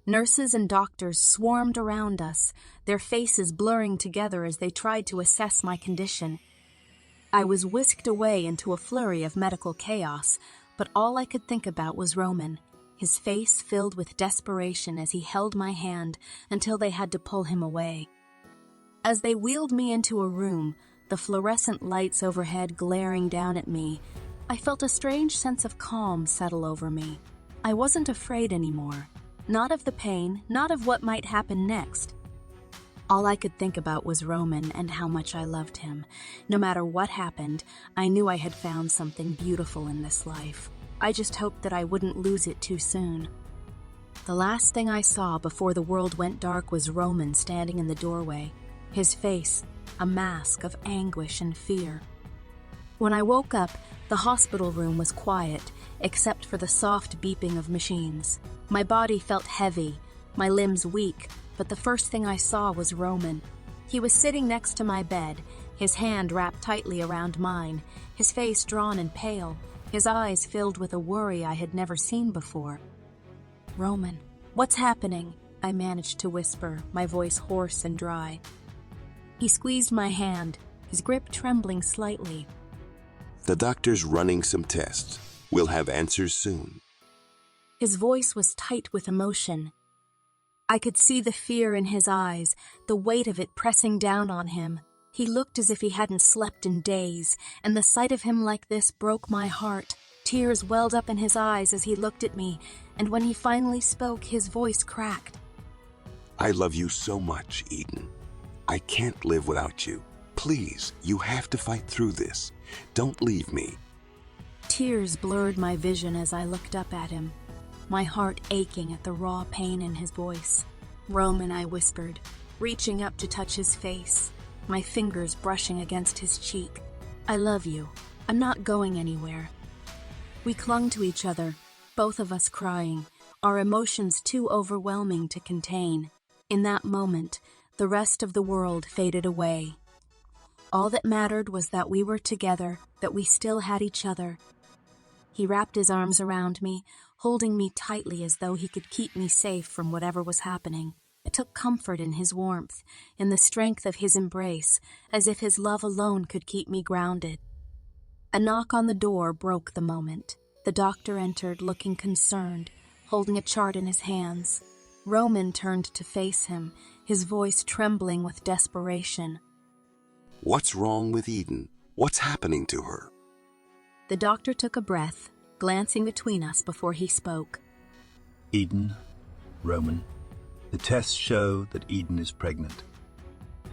Nurses and doctors swarmed around us, their faces blurring together as they tried to assess my condition. I was whisked away into a flurry of medical chaos, but all I could think about was Roman, his face filled with desperation as he held my hand until they had to pull him away. As they wheeled me into a room, the fluorescent lights overhead glaring down at me, I felt a strange sense of calm settle over me. I wasn't afraid anymore. Not of the pain, not of what might happen next. All I could think about was Roman and how much I loved him. No matter what happened, I knew I had found something beautiful in this life. I just hoped that I wouldn't lose it too soon. The last thing I saw before the world went dark was Roman standing in the doorway, his face a mask of anguish and fear. When I woke up, the hospital room was quiet, except for the soft beeping of machines. My body felt heavy, my limbs weak, but the first thing I saw was Roman. He was sitting next to my bed, his hand wrapped tightly around mine, his face drawn and pale, his eyes filled with a worry I had never seen before. "Roman, what's happening?" I managed to whisper, my voice hoarse and dry. He squeezed my hand, his grip trembling slightly. The doctor's running some tests. We'll have answers soon. His voice was tight with emotion. I could see the fear in his eyes, the weight of it pressing down on him. He looked as if he hadn't slept in days, and the sight of him like this broke my heart. Tears welled up in his eyes as he looked at me, and when he finally spoke, his voice cracked. I love you so much, Eden. I can't live without you. Please, you have to fight through this. Don't leave me. Tears blurred my vision as I looked up at him, my heart aching at the raw pain in his voice. "Roman," I whispered, reaching up to touch his face, my fingers brushing against his cheek. "I love you. I'm not going anywhere." We clung to each other, both of us crying, our emotions too overwhelming to contain. In that moment, the rest of the world faded away. All that mattered was that we were together, that we still had each other. He wrapped his arms around me, holding me tightly as though he could keep me safe from whatever was happening. I took comfort in his warmth, in the strength of his embrace, as if his love alone could keep me grounded. A knock on the door broke the moment. The doctor entered, looking concerned, holding a chart in his hands. Roman turned to face him, his voice trembling with desperation. What's wrong with Eden? What's happening to her? The doctor took a breath, glancing between us before he spoke. Eden, Roman, the tests show that Eden is pregnant.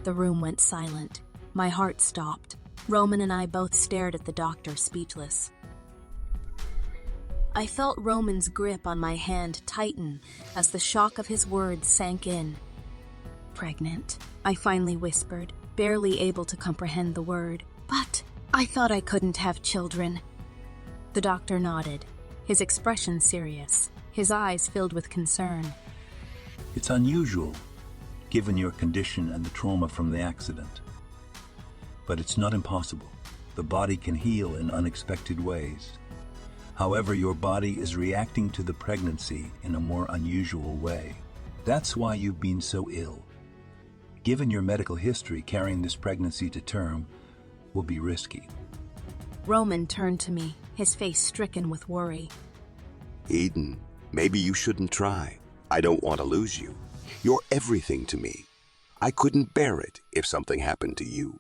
The room went silent. My heart stopped. Roman and I both stared at the doctor, speechless. I felt Roman's grip on my hand tighten as the shock of his words sank in. "Pregnant," I finally whispered, barely able to comprehend the word. "But I thought I couldn't have children." The doctor nodded, his expression serious, his eyes filled with concern. It's unusual, given your condition and the trauma from the accident. But it's not impossible. The body can heal in unexpected ways. However, your body is reacting to the pregnancy in a more unusual way. That's why you've been so ill. Given your medical history, carrying this pregnancy to term will be risky. Roman turned to me, his face stricken with worry. Eden, maybe you shouldn't try. I don't want to lose you. You're everything to me. I couldn't bear it if something happened to you.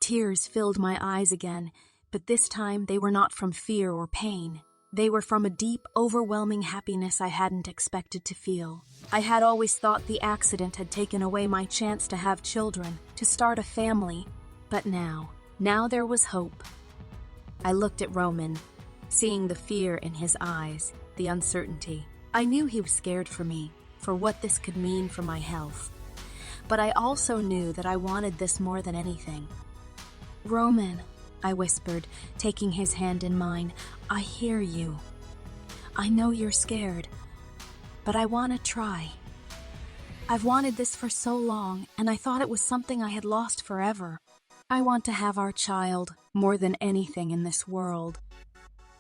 Tears filled my eyes again, but this time they were not from fear or pain. They were from a deep, overwhelming happiness I hadn't expected to feel. I had always thought the accident had taken away my chance to have children, to start a family. But now there was hope. I looked at Roman, seeing the fear in his eyes, the uncertainty. I knew he was scared for me, for what this could mean for my health. But I also knew that I wanted this more than anything. "Roman," I whispered, taking his hand in mine, "I hear you. I know you're scared, but I want to try. I've wanted this for so long, and I thought it was something I had lost forever. I want to have our child more than anything in this world."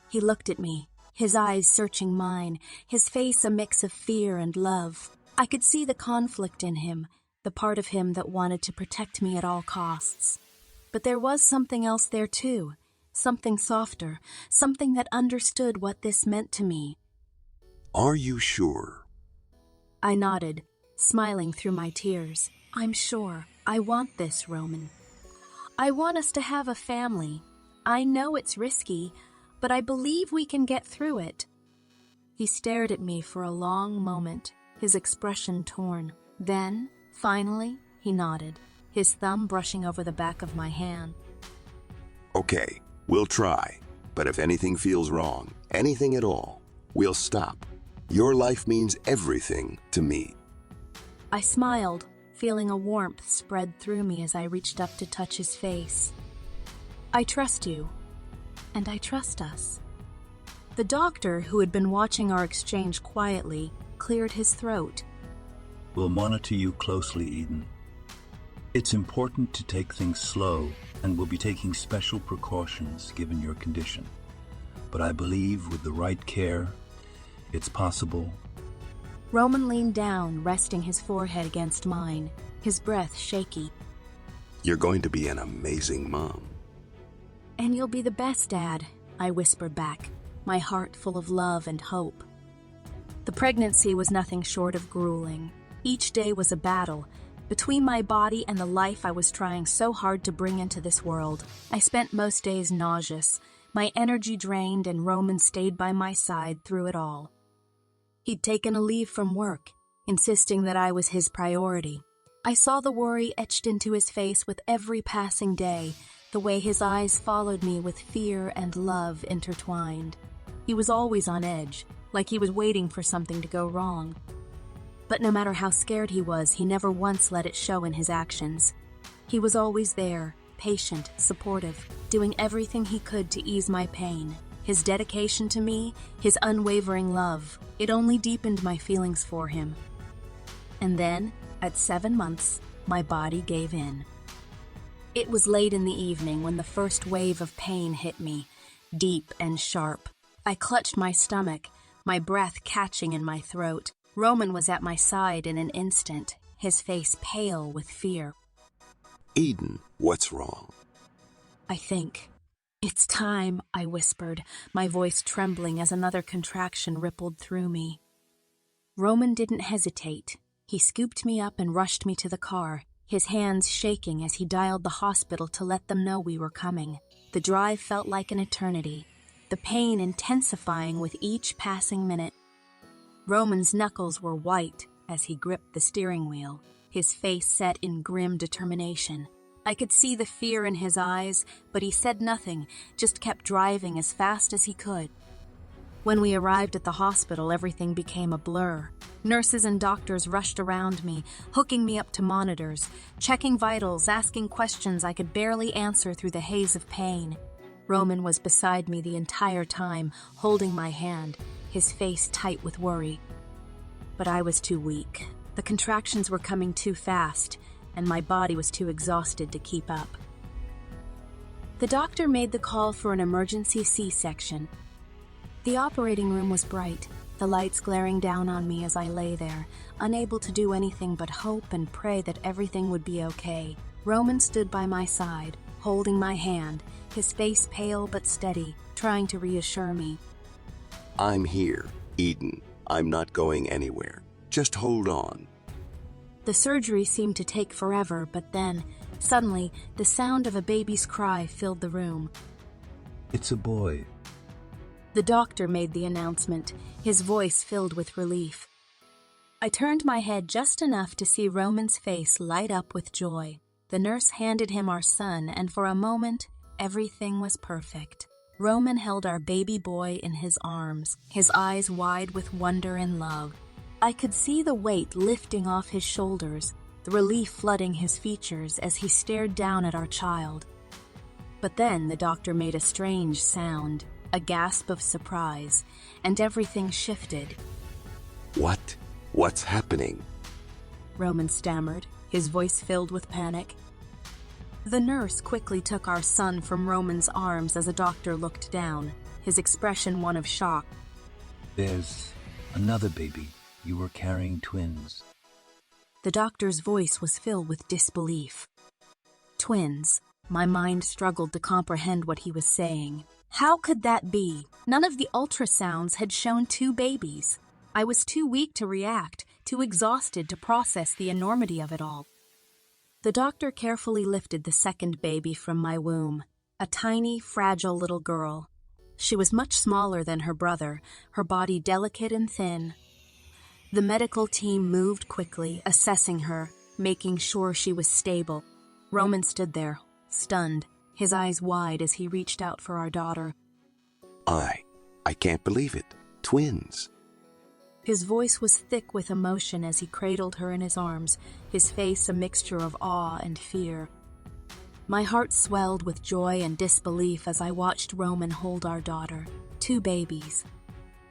He looked at me, his eyes searching mine, his face a mix of fear and love. I could see the conflict in him, the part of him that wanted to protect me at all costs. But there was something else there too, something softer, something that understood what this meant to me. Are you sure? I nodded, smiling through my tears. "I'm sure. I want this, Roman. I want us to have a family. I know it's risky, but I believe we can get through it." He stared at me for a long moment, his expression torn. Then, finally, he nodded, his thumb brushing over the back of my hand. Okay, we'll try. But if anything feels wrong, anything at all, we'll stop. Your life means everything to me. I smiled, feeling a warmth spread through me as I reached up to touch his face. I trust you, and I trust us. The doctor, who had been watching our exchange quietly, cleared his throat. We'll monitor you closely, Eden. It's important to take things slow, and we'll be taking special precautions given your condition. But I believe with the right care, it's possible. Roman leaned down, resting his forehead against mine, his breath shaky. You're going to be an amazing mom. And you'll be the best, Dad, I whispered back, my heart full of love and hope. The pregnancy was nothing short of grueling. Each day was a battle. Between my body and the life I was trying so hard to bring into this world, I spent most days nauseous, my energy drained, and Roman stayed by my side through it all. He'd taken a leave from work, insisting that I was his priority. I saw the worry etched into his face with every passing day, the way his eyes followed me with fear and love intertwined. He was always on edge, like he was waiting for something to go wrong. But no matter how scared he was, he never once let it show in his actions. He was always there, patient, supportive, doing everything he could to ease my pain. His dedication to me, his unwavering love, it only deepened my feelings for him. And then, at 7 months, my body gave in. It was late in the evening when the first wave of pain hit me, deep and sharp. I clutched my stomach, my breath catching in my throat. Roman was at my side in an instant, his face pale with fear. Eden, what's wrong? I think. It's time, I whispered, my voice trembling as another contraction rippled through me. Roman didn't hesitate. He scooped me up and rushed me to the car, his hands shaking as he dialed the hospital to let them know we were coming. The drive felt like an eternity, the pain intensifying with each passing minute. Roman's knuckles were white as he gripped the steering wheel, his face set in grim determination. I could see the fear in his eyes, but he said nothing, just kept driving as fast as he could. When we arrived at the hospital, everything became a blur. Nurses and doctors rushed around me, hooking me up to monitors, checking vitals, asking questions I could barely answer through the haze of pain. Roman was beside me the entire time, holding my hand, his face tight with worry. But I was too weak. The contractions were coming too fast, and my body was too exhausted to keep up. The doctor made the call for an emergency C-section. The operating room was bright, the lights glaring down on me as I lay there, unable to do anything but hope and pray that everything would be okay. Roman stood by my side, holding my hand, his face pale but steady, trying to reassure me. I'm here, Eden. I'm not going anywhere. Just hold on. The surgery seemed to take forever, but then, suddenly, the sound of a baby's cry filled the room. It's a boy. The doctor made the announcement, his voice filled with relief. I turned my head just enough to see Roman's face light up with joy. The nurse handed him our son, and for a moment, everything was perfect. Roman held our baby boy in his arms, his eyes wide with wonder and love. I could see the weight lifting off his shoulders, the relief flooding his features as he stared down at our child. But then the doctor made a strange sound, a gasp of surprise, and everything shifted. What? What's happening? Roman stammered, his voice filled with panic. The nurse quickly took our son from Roman's arms as the doctor looked down, his expression one of shock. There's another baby. You were carrying twins. The doctor's voice was filled with disbelief. Twins. My mind struggled to comprehend what he was saying. How could that be? None of the ultrasounds had shown 2 babies. I was too weak to react, too exhausted to process the enormity of it all. The doctor carefully lifted the second baby from my womb, a tiny, fragile little girl. She was much smaller than her brother, her body delicate and thin. The medical team moved quickly, assessing her, making sure she was stable. Roman stood there, stunned, his eyes wide as he reached out for our daughter. I can't believe it. Twins. His voice was thick with emotion as he cradled her in his arms, his face a mixture of awe and fear. My heart swelled with joy and disbelief as I watched Roman hold our daughter. 2 babies.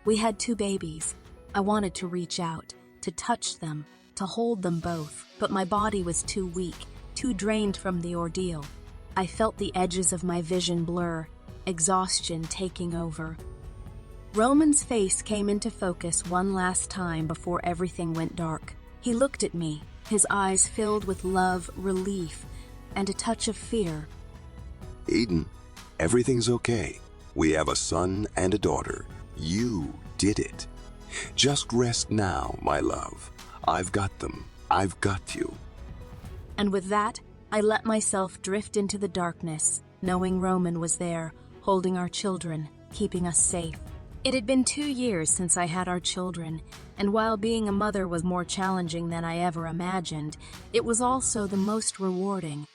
We had 2 babies. I wanted to reach out, to touch them, to hold them both, but my body was too weak, too drained from the ordeal. I felt the edges of my vision blur, exhaustion taking over. Roman's face came into focus one last time before everything went dark. He looked at me, his eyes filled with love, relief, and a touch of fear. Eden, everything's okay. We have a son and a daughter. You did it. Just rest now, my love. I've got them. I've got you. And with that, I let myself drift into the darkness, knowing Roman was there, holding our children, keeping us safe. It had been 2 years since I had our children, and while being a mother was more challenging than I ever imagined, it was also the most rewarding.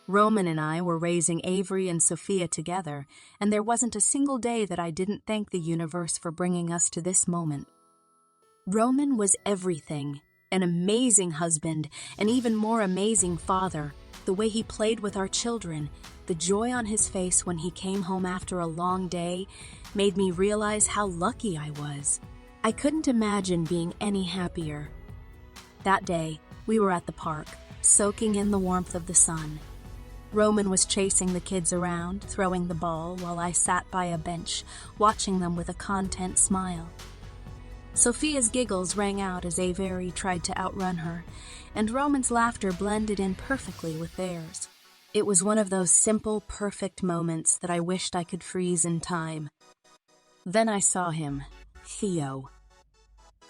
Roman and I were raising Avery and Sophia together, and there wasn't a single day that I didn't thank the universe for bringing us to this moment. Roman was everything, an amazing husband, an even more amazing father. The way he played with our children, the joy on his face when he came home after a long day, made me realize how lucky I was. I couldn't imagine being any happier. That day, we were at the park, soaking in the warmth of the sun. Roman was chasing the kids around, throwing the ball, while I sat by a bench, watching them with a content smile. Sophia's giggles rang out as Avery tried to outrun her, and Roman's laughter blended in perfectly with theirs. It was one of those simple, perfect moments that I wished I could freeze in time. Then I saw him, Theo.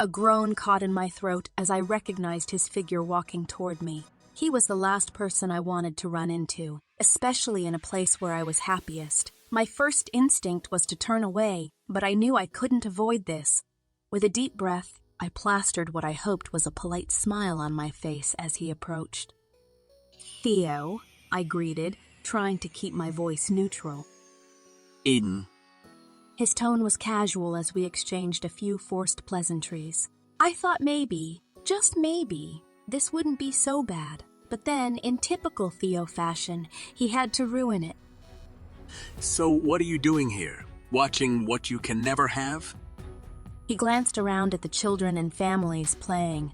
A groan caught in my throat as I recognized his figure walking toward me. He was the last person I wanted to run into, especially in a place where I was happiest. My first instinct was to turn away, but I knew I couldn't avoid this. With a deep breath, I plastered what I hoped was a polite smile on my face as he approached. "Theo," I greeted, trying to keep my voice neutral. Eden. His tone was casual as we exchanged a few forced pleasantries. I thought maybe, just maybe, this wouldn't be so bad. But then, in typical Theo fashion, he had to ruin it. So what are you doing here? Watching what you can never have? He glanced around at the children and families playing.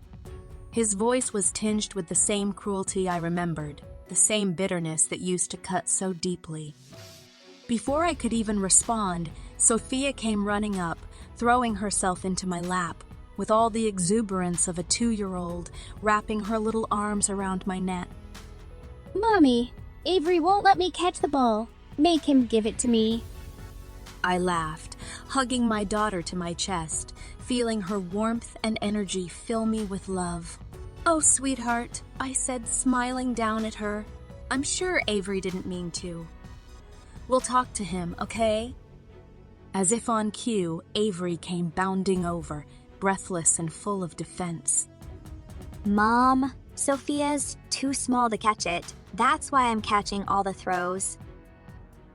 His voice was tinged with the same cruelty I remembered, the same bitterness that used to cut so deeply. Before I could even respond, Sophia came running up, throwing herself into my lap, with all the exuberance of a 2-year-old, wrapping her little arms around my neck. "Mommy, Avery won't let me catch the ball. Make him give it to me." I laughed, hugging my daughter to my chest, feeling her warmth and energy fill me with love. "Oh, sweetheart," I said, smiling down at her. "I'm sure Avery didn't mean to. We'll talk to him, okay?" As if on cue, Avery came bounding over, breathless and full of defense. "Mom, Sophia's too small to catch it. That's why I'm catching all the throws."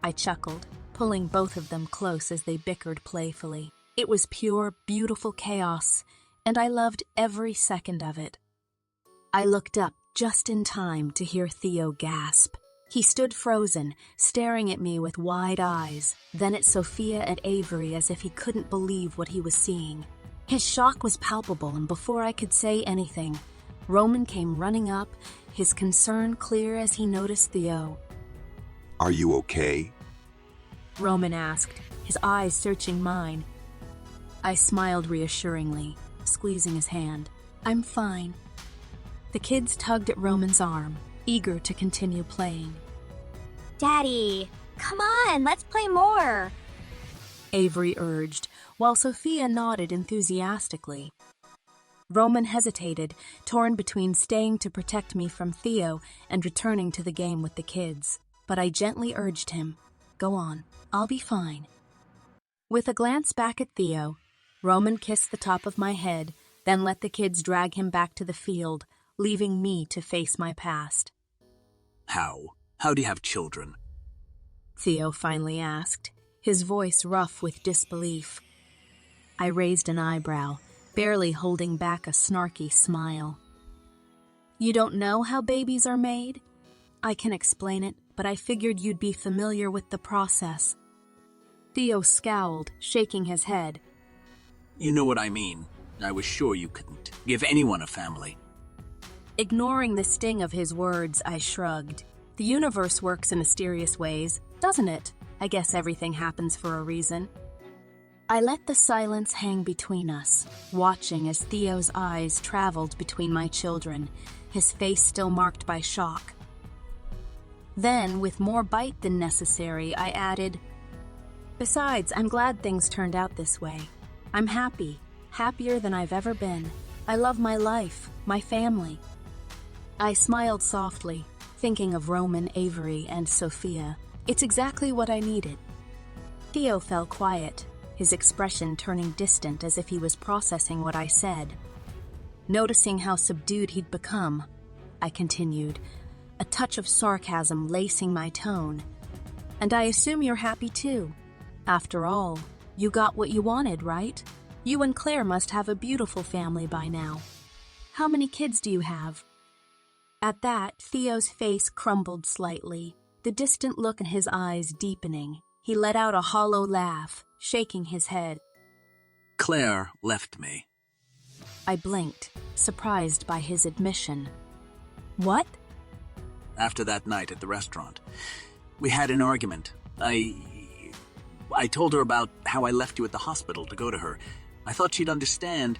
I chuckled, pulling both of them close as they bickered playfully. It was pure, beautiful chaos, and I loved every second of it. I looked up just in time to hear Theo gasp. He stood frozen, staring at me with wide eyes, then at Sophia and Avery as if he couldn't believe what he was seeing. His shock was palpable, and before I could say anything, Roman came running up, his concern clear as he noticed Theo. Are you okay? Roman asked, his eyes searching mine. I smiled reassuringly, squeezing his hand. "I'm fine." The kids tugged at Roman's arm, eager to continue playing. "Daddy, come on, let's play more." Avery urged, while Sophia nodded enthusiastically. Roman hesitated, torn between staying to protect me from Theo and returning to the game with the kids. But I gently urged him, "Go on, I'll be fine." With a glance back at Theo, Roman kissed the top of my head, then let the kids drag him back to the field, leaving me to face my past. How? How do you have children? Theo finally asked, his voice rough with disbelief. I raised an eyebrow, barely holding back a snarky smile. You don't know how babies are made? I can explain it, but I figured you'd be familiar with the process. Theo scowled, shaking his head. You know what I mean. I was sure you couldn't give anyone a family. Ignoring the sting of his words, I shrugged. The universe works in mysterious ways, doesn't it? I guess everything happens for a reason. I let the silence hang between us, watching as Theo's eyes traveled between my children, his face still marked by shock. Then, with more bite than necessary, I added, "Besides, I'm glad things turned out this way. I'm happy, happier than I've ever been. I love my life, my family." I smiled softly, thinking of Roman, Avery, and Sophia. It's exactly what I needed. Theo fell quiet, his expression turning distant as if he was processing what I said. Noticing how subdued he'd become, I continued, a touch of sarcasm lacing my tone. "And I assume you're happy too. After all, you got what you wanted, right? You and Claire must have a beautiful family by now. How many kids do you have?" At that, Theo's face crumbled slightly, the distant look in his eyes deepening. He let out a hollow laugh, shaking his head. Claire left me. I blinked, surprised by his admission. What? After that night at the restaurant, we had an argument. I told her about how I left you at the hospital to go to her. I thought she'd understand.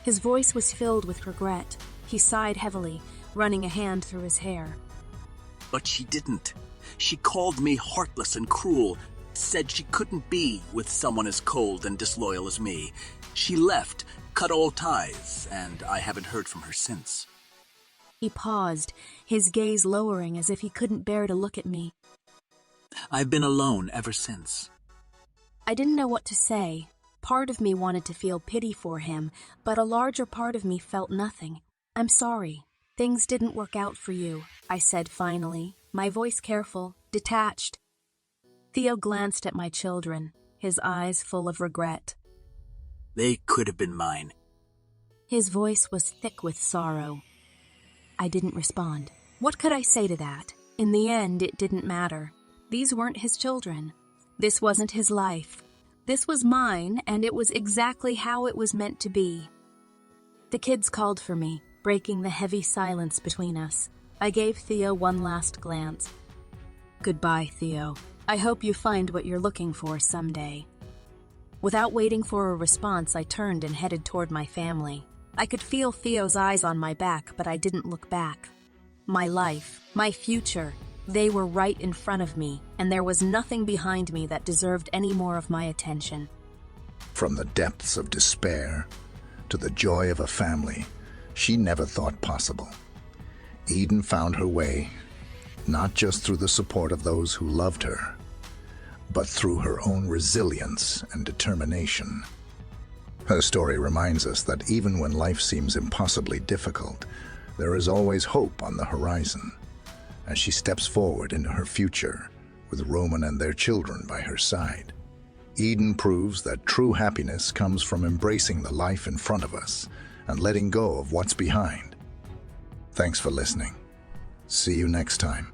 His voice was filled with regret. He sighed heavily, running a hand through his hair. But she didn't. She called me heartless and cruel, said she couldn't be with someone as cold and disloyal as me. She left, cut all ties, and I haven't heard from her since. He paused, his gaze lowering as if he couldn't bear to look at me. I've been alone ever since. I didn't know what to say. Part of me wanted to feel pity for him, but a larger part of me felt nothing. "I'm sorry. Things didn't work out for you," I said finally, my voice careful, detached. Theo glanced at my children, his eyes full of regret. They could have been mine. His voice was thick with sorrow. I didn't respond. What could I say to that? In the end, it didn't matter. These weren't his children. This wasn't his life. This was mine, and it was exactly how it was meant to be. The kids called for me, breaking the heavy silence between us. I gave Theo one last glance. "Goodbye, Theo. I hope you find what you're looking for someday." Without waiting for a response, I turned and headed toward my family. I could feel Theo's eyes on my back, but I didn't look back. My life, my future, they were right in front of me, and there was nothing behind me that deserved any more of my attention. From the depths of despair to the joy of a family she never thought possible, Eden found her way, not just through the support of those who loved her, but through her own resilience and determination. Her story reminds us that even when life seems impossibly difficult, there is always hope on the horizon, as she steps forward into her future with Roman and their children by her side. Eden proves that true happiness comes from embracing the life in front of us and letting go of what's behind. Thanks for listening. See you next time.